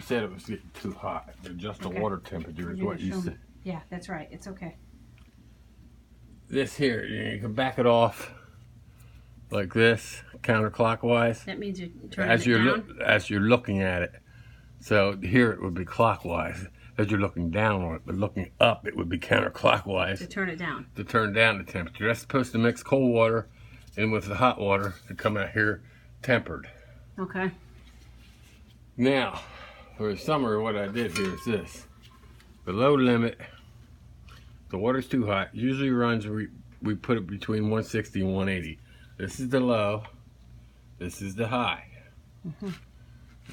you said it was getting too hot. Just the Okay. water temperature is You're what gonna you show said. me. Yeah, that's right. It's okay. This here, you can back it off like this, counterclockwise, That means you're turning it down? as you're looking at it. So here it would be clockwise as you're looking downward, but looking up it would be counterclockwise To turn it down. to turn down the temperature. That's supposed to mix cold water in with the hot water to come out here tempered. Okay. Now, for the summer, what I did here is this. The low limit, the water's too hot, usually runs, we put it between 160 and 180. This is the low, this is the high.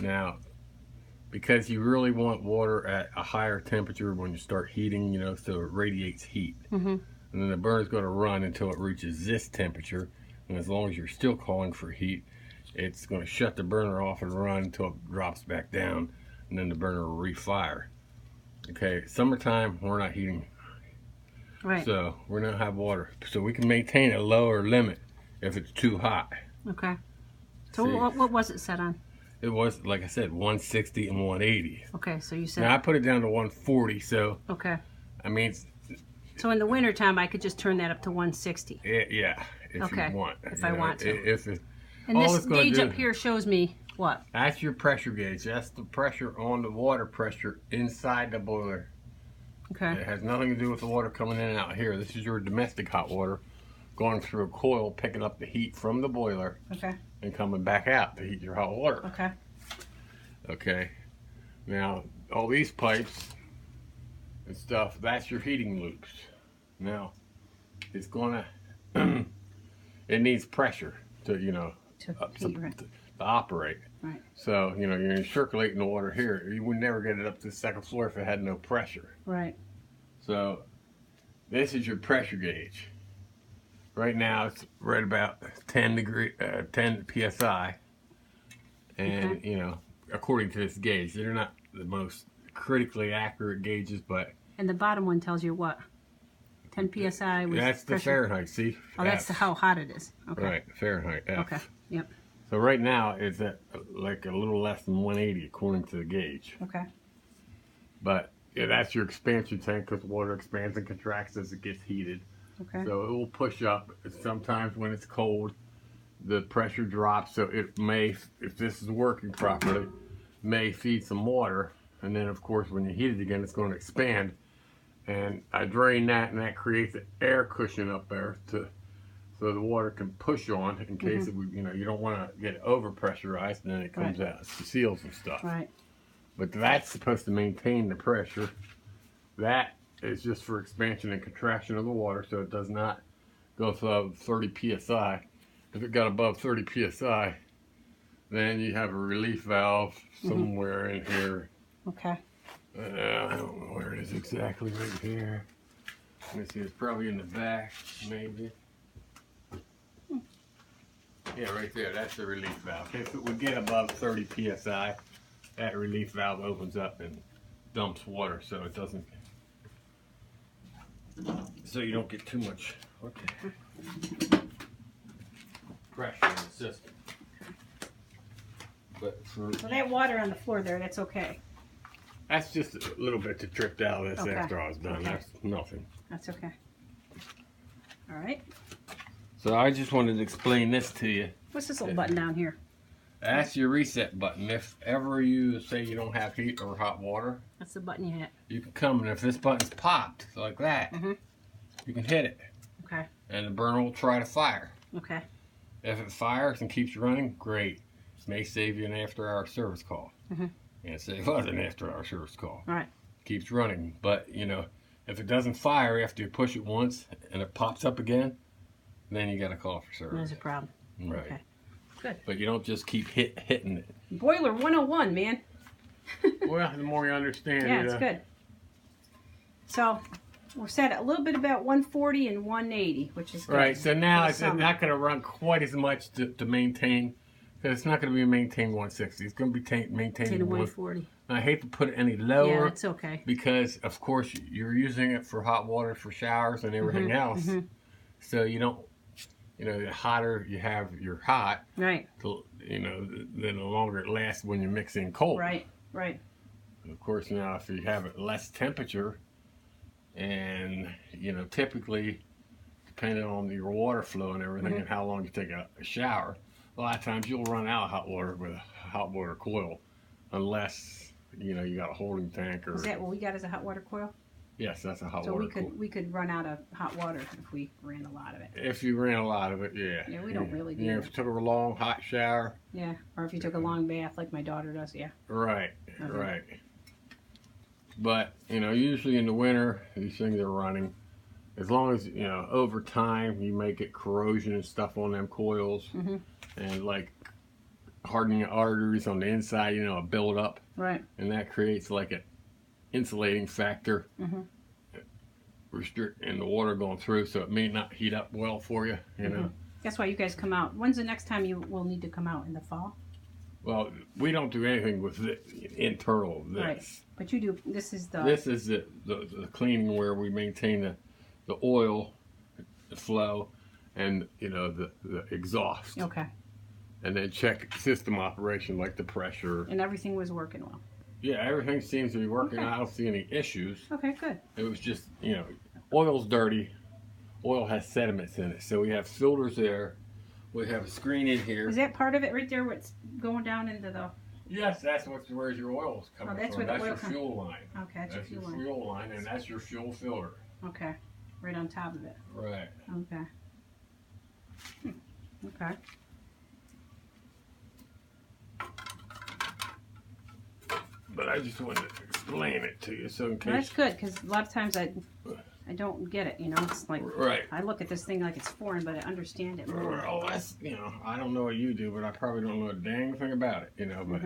Now, because you really want water at a higher temperature when you start heating, you know, so it radiates heat. And then the burner's going to run until it reaches this temperature. And as long as you're still calling for heat, it's going to shut the burner off and run until it drops back down. And then the burner will refire. Okay, summertime, we're not heating. Right. So we're going to have water. So we can maintain a lower limit if it's too hot. Okay. So See? what was it set on? It was, like I said, 160 and 180. Okay, so you said... Now I put it down to 140, so, Okay. I mean, So in the wintertime, I could just turn that up to 160. yeah, if Okay, you want. if you I know, want to. If it, And all this it's gonna gauge do- up here shows me what? That's your pressure gauge. That's the pressure on the water pressure inside the boiler. Okay. It has nothing to do with the water coming in and out here. This is your domestic hot water going through a coil, picking up the heat from the boiler Okay. and coming back out to heat your hot water. Okay. Okay. Now, all these pipes and stuff, that's your heating loops. Now, it's gonna, it needs pressure to, you know, To to, heat, right. to operate. Right. So, you know, you're circulating the water here. You would never get it up to the second floor if it had no pressure. Right. So, this is your pressure gauge. Right now, it's right about 10 psi. And, Okay. you know, according to this gauge, they're not the most critically accurate gauges, but And the bottom one tells you what? 10 psi with that's the pressure. Fahrenheit, see? Oh, that's the, how hot it is. Okay. Right, Fahrenheit, F. Okay. Yep. So right now, it's at like a little less than 180 according to the gauge. Okay. But yeah, that's your expansion tank because water expands and contracts as it gets heated. Okay. So it will push up. Sometimes when it's cold, the pressure drops. So it may, if this is working properly, may feed some water. And then of course when you heat it again, it's going to expand. And I drain that, and that creates an air cushion up there so the water can push on in case you know, you don't want to get over pressurized and then it comes out, seals and stuff. Right. But that's supposed to maintain the pressure. That is just for expansion and contraction of the water, so it does not go above 30 psi. If it got above 30 psi, then you have a relief valve somewhere in here. Okay. I don't know where it is exactly, right here. Let me see, it's probably in the back, maybe. Yeah, right there, that's the relief valve. If it would get above 30 psi, that relief valve opens up and dumps water so it doesn't, so you don't get too much pressure in the system. But for, So that water on the floor there, that's okay. that's just a little bit that dripped out of this Okay. after I was done. Okay. That's nothing. That's okay. All right. So I just wanted to explain this to you. What's this little button down here? That's your reset button. If ever you say you don't have heat or hot water, That's the button you hit. you can come, and if this button's popped like that, you can hit it, Okay. and the burner will try to fire. Okay. If it fires and keeps running, great. It may save you an after-hour service call. And save us an after-hour service call. All right. Keeps running, but you know, if it doesn't fire after you push it once and it pops up again, then you got to call for service. There's a problem. Right. Okay. Good. But you don't just keep hitting it. Boiler 101, man. Well, the more you understand Yeah, it, it's good. So we're set at a little bit about 140 and 180, which is good. Right, so now for the it's summer. not going to run quite as much to maintain, because it's not going to be maintained 160. It's going to be maintained to 140. I hate to put it any Yeah, lower, it's okay. because of course you're using it for hot water for showers and everything else. So you don't, you know, the hotter you have your hot, Right. you know, then the longer it lasts when you're mixing cold. Right. Right. Of course, now if you have it less temperature, and you know, typically, depending on your water flow and everything, and how long you take a shower, a lot of times you'll run out of hot water with a hot water coil, unless you know you got a holding tank or. Is that what we got as a hot water coil? Yes, that's a hot So water we could coil. we could run out of hot water if we ran a lot of it. If you ran a lot of it, yeah. Yeah, we don't really do Yeah, that. if you took a long hot shower. Yeah, or if you took a long bath like my daughter does, yeah. Right, Okay. right. But, you know, usually in the winter, these things are running. As long as, you know, over time, you may get corrosion and stuff on them coils. And, like, hardening arteries on the inside, you know, a buildup. Right. And that creates, like, an insulating factor. Restricting the water going through, so it may not heat up well for you, you know. That's why you guys come out. When's the next time you will need to come out? In the fall? Well, we don't do anything with the internal of this. Right. But you do. This is the. This is the cleaning where we maintain the oil, the flow, and you know the exhaust, Okay. and then check system operation like the pressure. And everything was working well. Yeah, everything seems to be working. Okay. I don't see any issues. Okay, good. It was just, you know, oil's dirty. Oil has sediments in it, so we have filters there. We have a screen in here. Is that part of it right there? What's going down into the? Yes, that's where's your oil's coming Oh, that's from. where the That's oil your comes- fuel line. Okay, that's your fuel line. fuel line, and that's your fuel filter. Okay, right on top of it. Right. Okay. Okay. But I just wanted to explain it to you, so in Well, that's case. good because a lot of times I don't get it. You know, it's like Right. I look at this thing like it's foreign, but I understand it more. Well, that's, you know, I don't know what you do, but I probably don't know a dang thing about it, you know, but.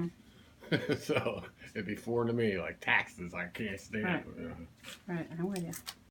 So, it'd be foreign to me, like taxes, I can't stand. Right. You know. Right, I'm with you.